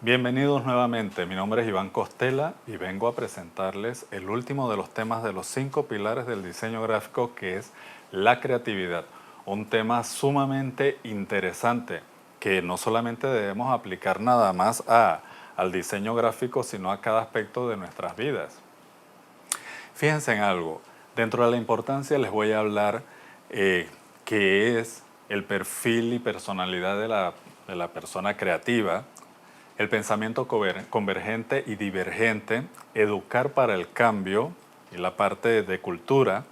Bienvenidos nuevamente, mi nombre es Iván Costela y vengo a presentarles el último de los temas de los 5 pilares del diseño gráfico, que es la creatividad. Un tema sumamente interesante que no solamente debemos aplicar nada más al diseño gráfico, sino a cada aspecto de nuestras vidas. Fíjense en algo, dentro de la importancia les voy a hablar qué es el perfil y personalidad de la persona creativa, el pensamiento convergente y divergente, educar para el cambio y la parte de cultura,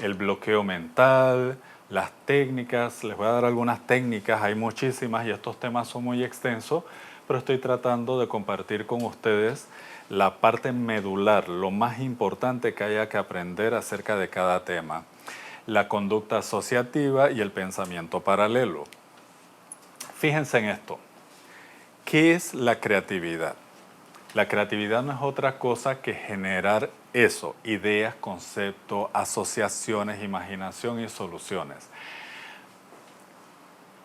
el bloqueo mental, las técnicas. Les voy a dar algunas técnicas, hay muchísimas y estos temas son muy extensos, pero estoy tratando de compartir con ustedes la parte medular, lo más importante que haya que aprender acerca de cada tema. La conducta asociativa y el pensamiento paralelo. Fíjense en esto. ¿Qué es la creatividad? La creatividad no es otra cosa que generar eso, ideas, conceptos, asociaciones, imaginación y soluciones.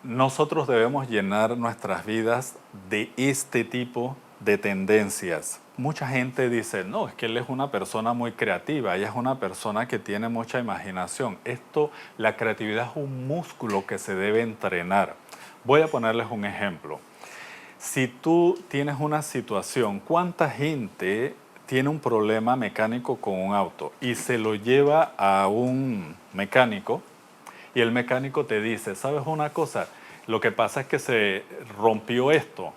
Nosotros debemos llenar nuestras vidas de este tipo de tendencias. Mucha gente dice, no, es que él es una persona muy creativa, ella es una persona que tiene mucha imaginación. La creatividad es un músculo que se debe entrenar. Voy a ponerles un ejemplo. Si tú tienes una situación, ¿cuánta gente tiene un problema mecánico con un auto y se lo lleva a un mecánico y el mecánico te dice, ¿sabes una cosa? Lo que pasa es que se rompió esto.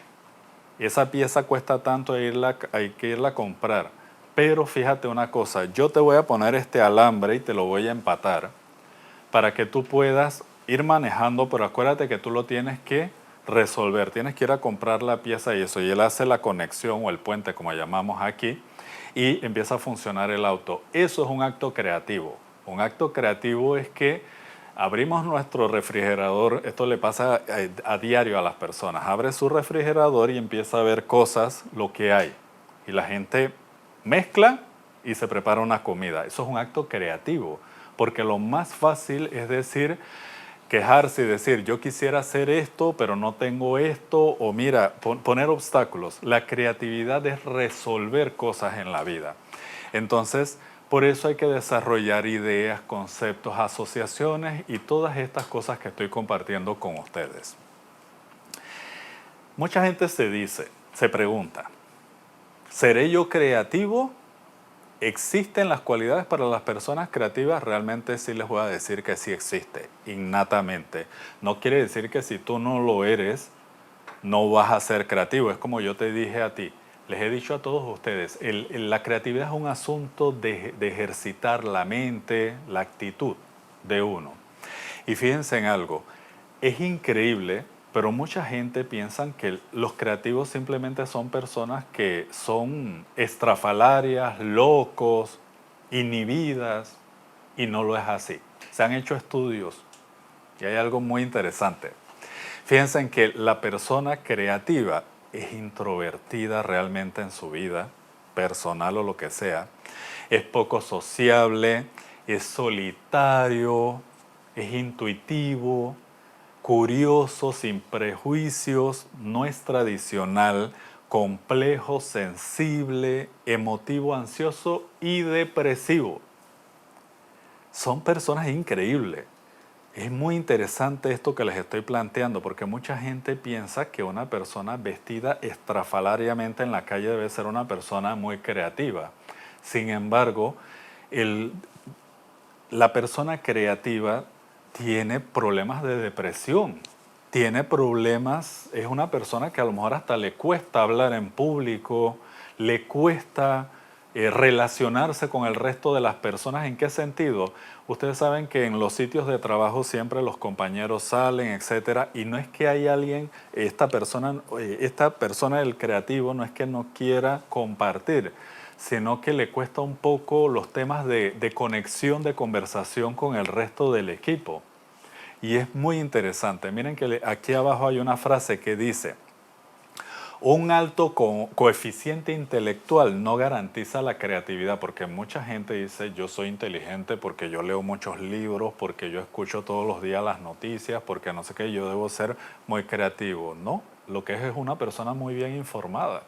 Esa pieza cuesta tanto, hay que irla a comprar. Pero fíjate una cosa, yo te voy a poner este alambre y te lo voy a empatar para que tú puedas ir manejando, pero acuérdate que tú lo tienes que resolver, tienes que ir a comprar la pieza y eso, y él hace la conexión o el puente, como llamamos aquí, y empieza a funcionar el auto. Eso es un acto creativo. Un acto creativo es que abrimos nuestro refrigerador, esto le pasa a diario a las personas, abre su refrigerador y empieza a ver cosas, lo que hay, y la gente mezcla y se prepara una comida. Eso es un acto creativo, porque lo más fácil es decir, quejarse y decir, yo quisiera hacer esto, pero no tengo esto, o mira, poner obstáculos. La creatividad es resolver cosas en la vida. Entonces, por eso hay que desarrollar ideas, conceptos, asociaciones y todas estas cosas que estoy compartiendo con ustedes. Mucha gente se pregunta, ¿seré yo creativo? ¿Existen las cualidades para las personas creativas? Realmente sí les voy a decir que sí existe, innatamente. No quiere decir que si tú no lo eres, no vas a ser creativo. Es como yo te dije a ti, les he dicho a todos ustedes, la creatividad es un asunto de ejercitar la mente, la actitud de uno. Y fíjense en algo, es increíble, pero mucha gente piensa que los creativos simplemente son personas que son estrafalarias, locos, inhibidas, y no lo es así. Se han hecho estudios y hay algo muy interesante. Fíjense en que la persona creativa es introvertida realmente en su vida, personal o lo que sea, es poco sociable, es solitario, es intuitivo, curioso, sin prejuicios, no es tradicional, complejo, sensible, emotivo, ansioso y depresivo. Son personas increíbles. Es muy interesante esto que les estoy planteando, porque mucha gente piensa que una persona vestida estrafalariamente en la calle debe ser una persona muy creativa. Sin embargo, la persona creativa tiene problemas de depresión, tiene problemas, es una persona que a lo mejor hasta le cuesta hablar en público, le cuesta relacionarse con el resto de las personas. ¿En qué sentido? Ustedes saben que en los sitios de trabajo siempre los compañeros salen, etcétera, y no es que hay alguien, esta persona del creativo no es que no quiera compartir, sino que le cuesta un poco los temas de conexión, de conversación con el resto del equipo. Y es muy interesante. Miren que aquí abajo hay una frase que dice, un alto coeficiente intelectual no garantiza la creatividad, porque mucha gente dice, yo soy inteligente porque yo leo muchos libros, porque yo escucho todos los días las noticias, porque no sé qué, yo debo ser muy creativo. No, lo que es una persona muy bien informada.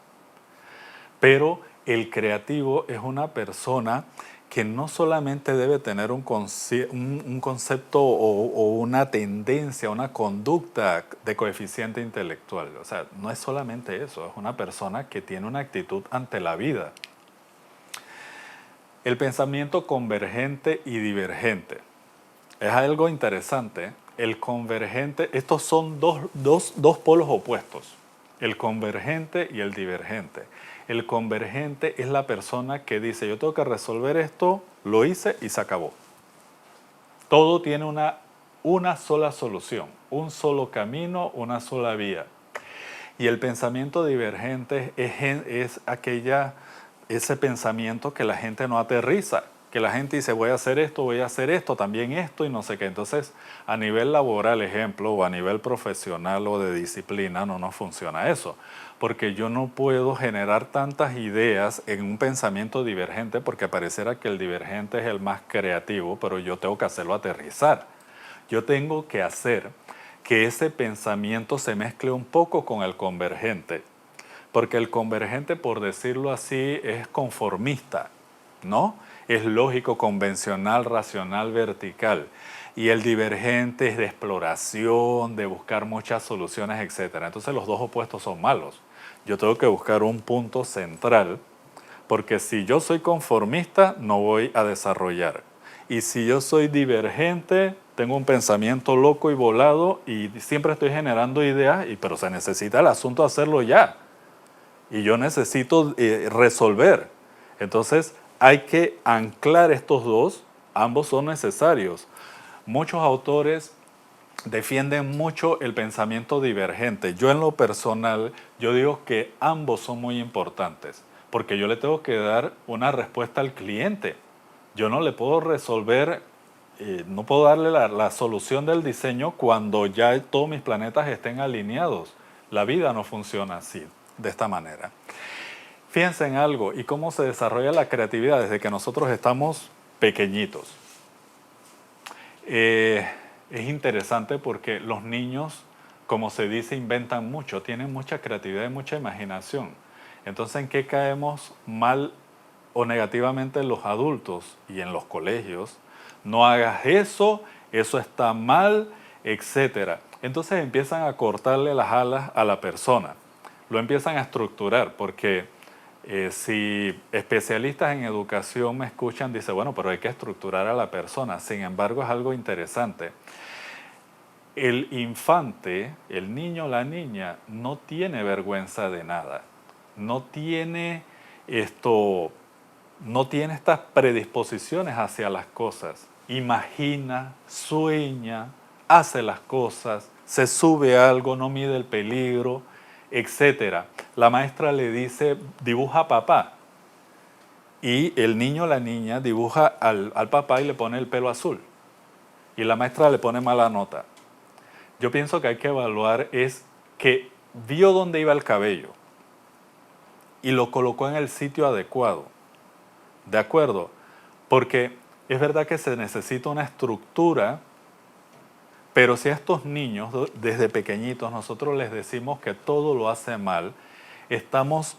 Pero el creativo es una persona que no solamente debe tener un concepto o una tendencia, una conducta de coeficiente intelectual. O sea, no es solamente eso, es una persona que tiene una actitud ante la vida. El pensamiento convergente y divergente. Es algo interesante. El convergente, estos son dos polos opuestos, el convergente y el divergente. El convergente es la persona que dice, yo tengo que resolver esto, lo hice y se acabó. Todo tiene una sola solución, un solo camino, una sola vía. Y el pensamiento divergente es ese pensamiento que la gente no aterriza, que la gente dice voy a hacer esto, también esto y no sé qué. Entonces, a nivel laboral, ejemplo, o a nivel profesional o de disciplina, no nos funciona eso. Porque yo no puedo generar tantas ideas en un pensamiento divergente porque pareciera que el divergente es el más creativo, pero yo tengo que hacerlo aterrizar. Yo tengo que hacer que ese pensamiento se mezcle un poco con el convergente. Porque el convergente, por decirlo así, es conformista, ¿no? Es lógico, convencional, racional, vertical. Y el divergente es de exploración, de buscar muchas soluciones, etc. Entonces los dos opuestos son malos. Yo tengo que buscar un punto central, porque si yo soy conformista, no voy a desarrollar. Y si yo soy divergente, tengo un pensamiento loco y volado y siempre estoy generando ideas, pero se necesita el asunto hacerlo ya. Y yo necesito resolver. Entonces hay que anclar estos dos, ambos son necesarios. Muchos autores defienden mucho el pensamiento divergente. Yo en lo personal, yo digo que ambos son muy importantes, porque yo le tengo que dar una respuesta al cliente. Yo no le puedo resolver, no puedo darle la solución del diseño cuando ya todos mis planetas estén alineados. La vida no funciona así, de esta manera. Fíjense en algo y cómo se desarrolla la creatividad desde que nosotros estamos pequeñitos. Es interesante porque los niños, como se dice, inventan mucho, tienen mucha creatividad y mucha imaginación. Entonces, ¿en qué caemos mal o negativamente los adultos y en los colegios? No hagas eso, eso está mal, etc. Entonces empiezan a cortarle las alas a la persona. Lo empiezan a estructurar porque si especialistas en educación me escuchan, dice, bueno, pero hay que estructurar a la persona. Sin embargo, es algo interesante. El infante, el niño o la niña, no tiene vergüenza de nada. No tiene no tiene estas predisposiciones hacia las cosas. Imagina, sueña, hace las cosas, se sube a algo, no mide el peligro, etc. La maestra le dice, dibuja a papá. Y el niño o la niña dibuja al papá y le pone el pelo azul. Y la maestra le pone mala nota. Yo pienso que hay que evaluar es que vio dónde iba el cabello y lo colocó en el sitio adecuado. ¿De acuerdo? Porque es verdad que se necesita una estructura, pero si a estos niños desde pequeñitos nosotros les decimos que todo lo hace mal, estamos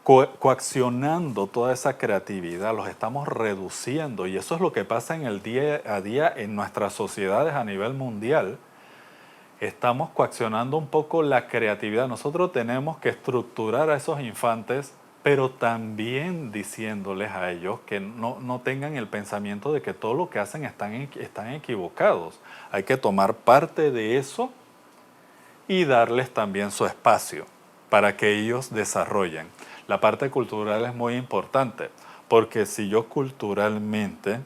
coaccionando toda esa creatividad, los estamos reduciendo y eso es lo que pasa en el día a día en nuestras sociedades a nivel mundial. Estamos coaccionando un poco la creatividad. Nosotros tenemos que estructurar a esos infantes, pero también diciéndoles a ellos que no tengan el pensamiento de que todo lo que hacen están equivocados. Hay que tomar parte de eso y darles también su espacio para que ellos desarrollen. La parte cultural es muy importante, porque si yo culturalmente,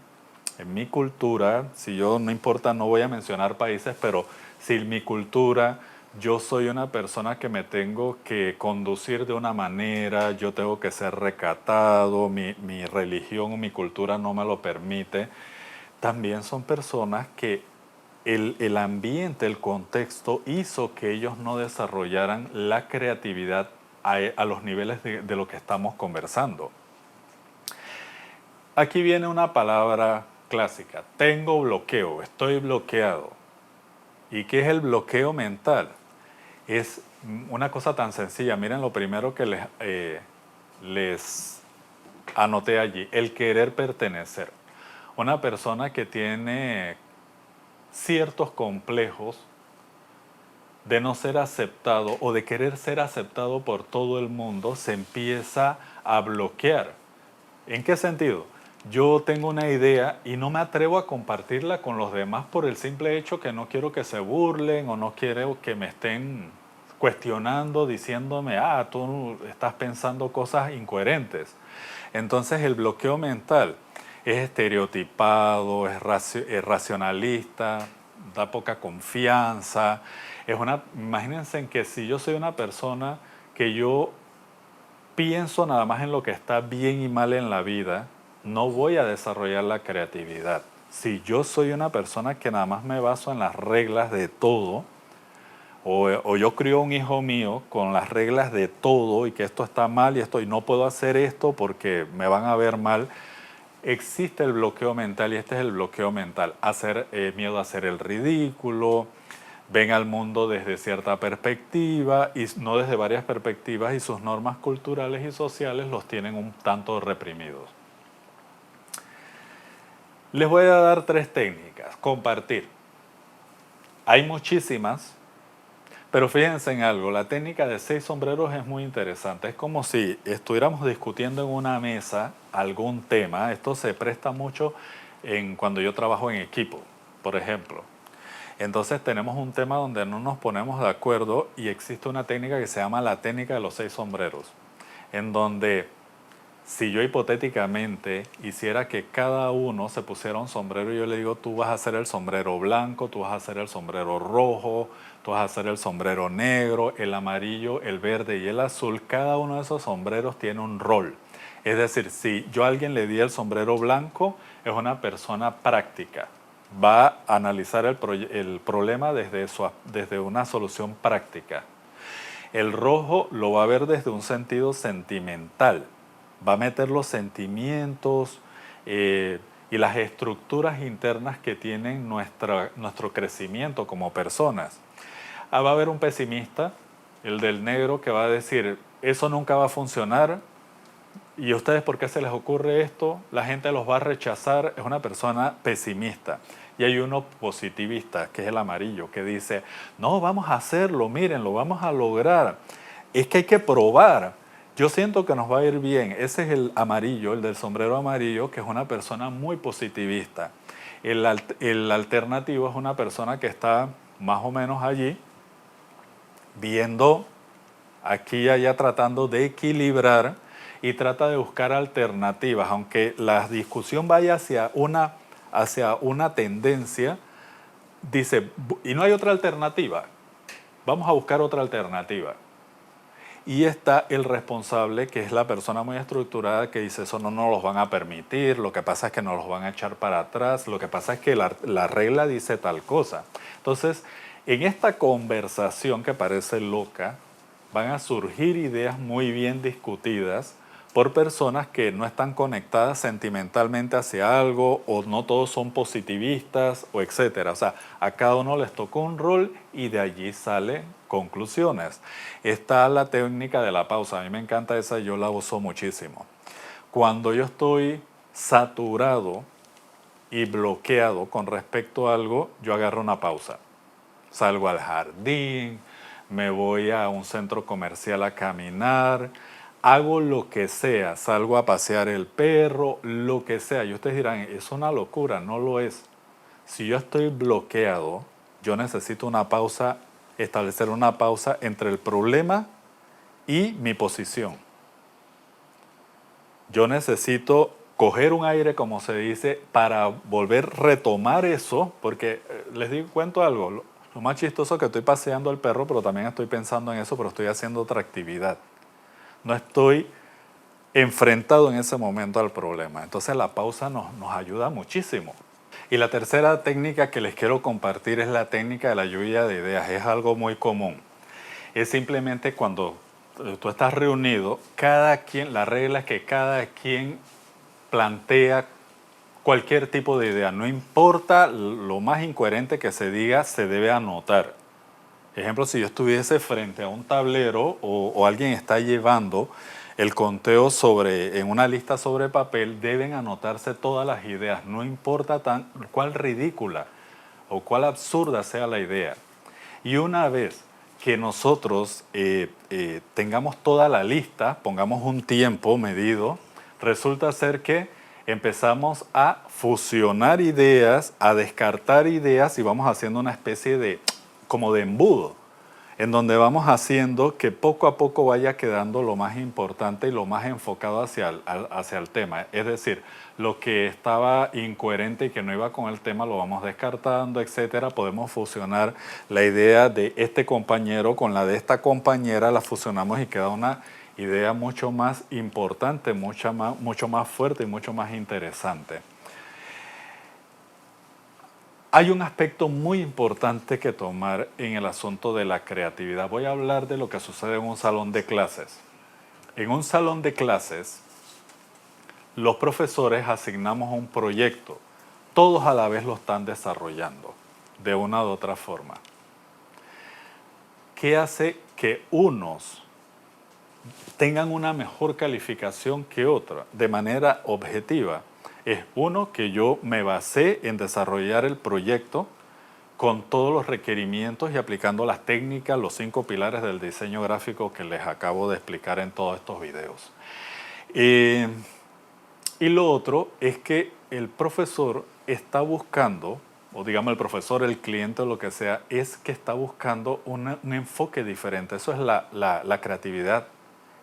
en mi cultura, si yo, no importa, no voy a mencionar países, pero si mi cultura, yo soy una persona que me tengo que conducir de una manera, yo tengo que ser recatado, mi religión o mi cultura no me lo permite, también son personas que el ambiente, el contexto hizo que ellos no desarrollaran la creatividad a los niveles de lo que estamos conversando. Aquí viene una palabra clásica, tengo bloqueo, estoy bloqueado. ¿Y qué es el bloqueo mental? Es Una cosa tan sencilla, miren lo primero que les anoté allí, el querer pertenecer. Una persona que tiene ciertos complejos de no ser aceptado o de querer ser aceptado por todo el mundo se empieza a bloquear. ¿En qué sentido? Yo tengo una idea y no me atrevo a compartirla con los demás por el simple hecho que no quiero que se burlen o no quiero que me estén cuestionando, diciéndome, tú estás pensando cosas incoherentes. Entonces el bloqueo mental es estereotipado, es racionalista, da poca confianza. Imagínense en que si yo soy una persona que yo pienso nada más en lo que está bien y mal en la vida, no voy a desarrollar la creatividad. Si yo soy una persona que nada más me baso en las reglas de todo, o yo crío un hijo mío con las reglas de todo y que esto está mal y no puedo hacer esto porque me van a ver mal, existe el bloqueo mental y este es el bloqueo mental. Miedo a hacer el ridículo, ven al mundo desde cierta perspectiva y no desde varias perspectivas y sus normas culturales y sociales los tienen un tanto reprimidos. Les voy a dar 3 técnicas. Compartir. Hay muchísimas, pero fíjense en algo, la técnica de 6 sombreros es muy interesante. Es como si estuviéramos discutiendo en una mesa algún tema. Esto se presta mucho cuando yo trabajo en equipo, por ejemplo. Entonces tenemos un tema donde no nos ponemos de acuerdo y existe una técnica que se llama la técnica de los 6 sombreros, en donde si yo hipotéticamente hiciera que cada uno se pusiera un sombrero y yo le digo, tú vas a hacer el sombrero blanco, tú vas a hacer el sombrero rojo, tú vas a hacer el sombrero negro, el amarillo, el verde y el azul, cada uno de esos sombreros tiene un rol. Es decir, si yo a alguien le di el sombrero blanco, es una persona práctica. Va a analizar el problema desde una solución práctica. El rojo lo va a ver desde un sentido sentimental. Va a meter los sentimientos y las estructuras internas que tienen nuestro crecimiento como personas. Va a haber un pesimista, el del negro, que va a decir, eso nunca va a funcionar, ¿y a ustedes por qué se les ocurre esto? La gente los va a rechazar, es una persona pesimista. Y hay uno positivista, que es el amarillo, que dice, no, vamos a hacerlo, miren, lo vamos a lograr. Es que hay que probar. Yo siento que nos va a ir bien. Ese es el amarillo, el del sombrero amarillo, que es una persona muy positivista. El alternativo es una persona que está más o menos allí, viendo aquí y allá, tratando de equilibrar y trata de buscar alternativas, aunque la discusión vaya hacia una tendencia, dice, y no hay otra alternativa, vamos a buscar otra alternativa. Y está el responsable, que es la persona muy estructurada, que dice, eso no nos los van a permitir, lo que pasa es que nos los van a echar para atrás, lo que pasa es que la regla dice tal cosa. Entonces, en esta conversación que parece loca, van a surgir ideas muy bien discutidas por personas que no están conectadas sentimentalmente hacia algo o no todos son positivistas o etcétera. O sea, a cada uno les tocó un rol y de allí salen conclusiones. Está la técnica de la pausa. A mí me encanta esa, yo la uso muchísimo. Cuando yo estoy saturado y bloqueado con respecto a algo, yo agarro una pausa. Salgo al jardín, me voy a un centro comercial a caminar, hago lo que sea, salgo a pasear el perro, lo que sea. Y ustedes dirán, es una locura, no lo es. Si yo estoy bloqueado, yo necesito una pausa, establecer una pausa entre el problema y mi posición. Yo necesito coger un aire, como se dice, para volver a retomar eso, porque cuento algo, lo más chistoso es que estoy paseando al perro, pero también estoy pensando en eso, pero estoy haciendo otra actividad. No estoy enfrentado en ese momento al problema. Entonces la pausa nos ayuda muchísimo. Y la tercera técnica que les quiero compartir es la técnica de la lluvia de ideas. Es algo muy común. Es simplemente cuando tú estás reunido, la regla es que cada quien plantea cualquier tipo de idea. No importa lo más incoherente que se diga, se debe anotar. Ejemplo, si yo estuviese frente a un tablero o alguien está llevando el conteo en una lista sobre papel, deben anotarse todas las ideas, no importa cuál ridícula o cuál absurda sea la idea. Y una vez que nosotros tengamos toda la lista, pongamos un tiempo medido, resulta ser que empezamos a fusionar ideas, a descartar ideas y vamos haciendo una especie de como de embudo, en donde vamos haciendo que poco a poco vaya quedando lo más importante y lo más enfocado hacia el tema. Es decir, lo que estaba incoherente y que no iba con el tema lo vamos descartando, etcétera. Podemos fusionar la idea de este compañero con la de esta compañera, la fusionamos y queda una idea mucho más importante, mucho más fuerte y mucho más interesante. Hay un aspecto muy importante que tomar en el asunto de la creatividad. Voy a hablar de lo que sucede en un salón de clases. En un salón de clases, los profesores asignamos un proyecto. Todos a la vez lo están desarrollando, de una u otra forma. ¿Qué hace que unos tengan una mejor calificación que otra de manera objetiva? Es uno, que yo me basé en desarrollar el proyecto con todos los requerimientos y aplicando las técnicas, los 5 pilares del diseño gráfico que les acabo de explicar en todos estos videos. Y lo otro es que el profesor está buscando, o digamos el profesor, el cliente o lo que sea, es que está buscando un enfoque diferente. Eso es la creatividad,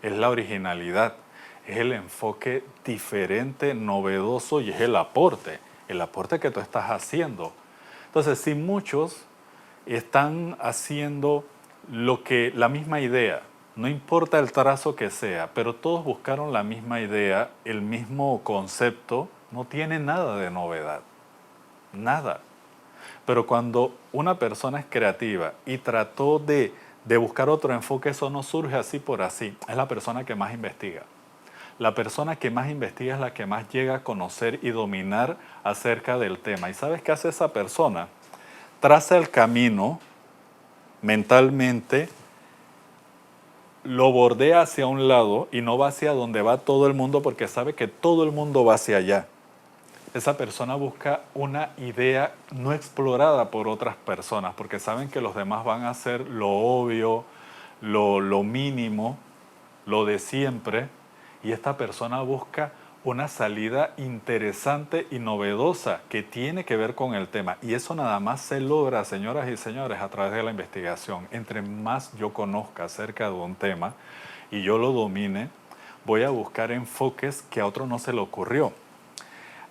es la originalidad. Es el enfoque diferente, novedoso y es el aporte que tú estás haciendo. Entonces, si muchos están haciendo la misma idea, no importa el trazo que sea, pero todos buscaron la misma idea, el mismo concepto, no tiene nada de novedad, nada. Pero cuando una persona es creativa y trató de buscar otro enfoque, eso no surge así por así, es la persona que más investiga. La persona que más investiga es la que más llega a conocer y dominar acerca del tema. ¿Y sabes qué hace esa persona? Traza el camino mentalmente, lo bordea hacia un lado y no va hacia donde va todo el mundo porque sabe que todo el mundo va hacia allá. Esa persona busca una idea no explorada por otras personas porque saben que los demás van a hacer lo obvio, lo mínimo, lo de siempre. Y esta persona busca una salida interesante y novedosa que tiene que ver con el tema. Y eso nada más se logra, señoras y señores, a través de la investigación. Entre más yo conozca acerca de un tema y yo lo domine, voy a buscar enfoques que a otro no se le ocurrió.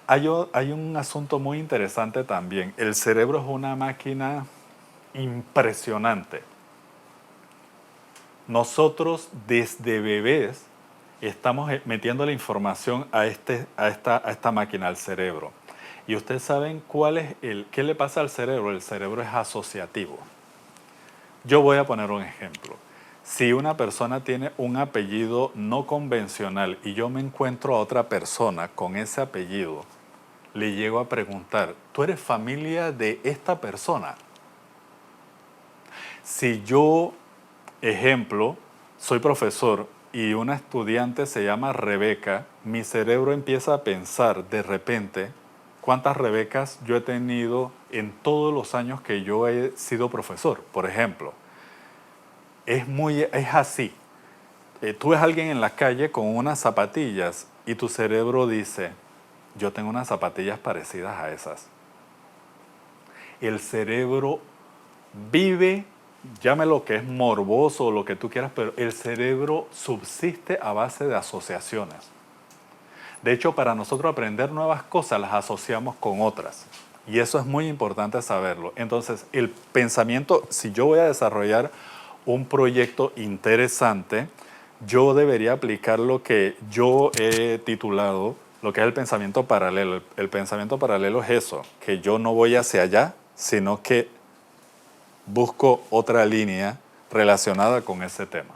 Hay un asunto muy interesante también. El cerebro es una máquina impresionante. Nosotros desde bebés estamos metiendo la información a esta máquina, al cerebro. Y ustedes saben qué le pasa al cerebro. El cerebro es asociativo. Yo voy a poner un ejemplo. Si una persona tiene un apellido no convencional y yo me encuentro a otra persona con ese apellido, le llego a preguntar, ¿tú eres familia de esta persona? Si yo, ejemplo, soy profesor y una estudiante se llama Rebeca, mi cerebro empieza a pensar de repente cuántas Rebecas yo he tenido en todos los años que yo he sido profesor, por ejemplo. Es así. Tú ves a alguien en la calle con unas zapatillas y tu cerebro dice, yo tengo unas zapatillas parecidas a esas. El cerebro vive, llámelo que es morboso o lo que tú quieras, pero el cerebro subsiste a base de asociaciones. De hecho, para nosotros aprender nuevas cosas las asociamos con otras. Y eso es muy importante saberlo. Entonces, el pensamiento, si yo voy a desarrollar un proyecto interesante, yo debería aplicar lo que yo he titulado, lo que es el pensamiento paralelo. El pensamiento paralelo es eso, que yo no voy hacia allá, sino que busco otra línea relacionada con ese tema.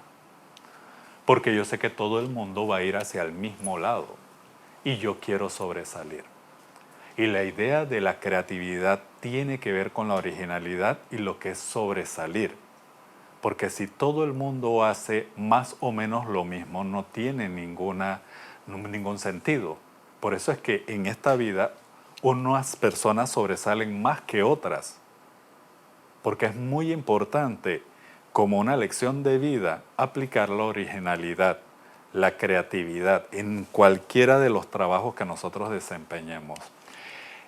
Porque yo sé que todo el mundo va a ir hacia el mismo lado y yo quiero sobresalir. Y la idea de la creatividad tiene que ver con la originalidad y lo que es sobresalir. Porque si todo el mundo hace más o menos lo mismo, no tiene ningún sentido. Por eso es que en esta vida unas personas sobresalen más que otras. Porque es muy importante, como una lección de vida, aplicar la originalidad, la creatividad en cualquiera de los trabajos que nosotros desempeñemos.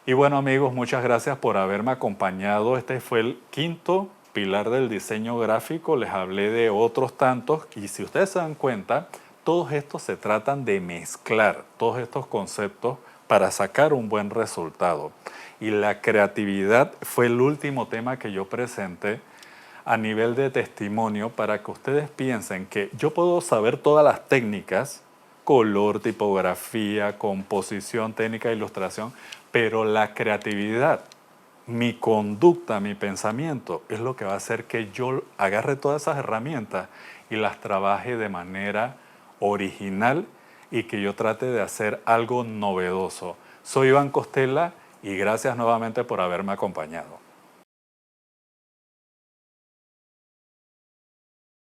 Y bueno, amigos, muchas gracias por haberme acompañado. Este fue el quinto pilar del diseño gráfico. Les hablé de otros tantos y si ustedes se dan cuenta, todos estos se tratan de mezclar todos estos conceptos para sacar un buen resultado. Y la creatividad fue el último tema que yo presenté a nivel de testimonio para que ustedes piensen que yo puedo saber todas las técnicas, color, tipografía, composición, técnica, ilustración, pero la creatividad, mi conducta, mi pensamiento, es lo que va a hacer que yo agarre todas esas herramientas y las trabaje de manera original y que yo trate de hacer algo novedoso. Soy Iván Costela y gracias nuevamente por haberme acompañado.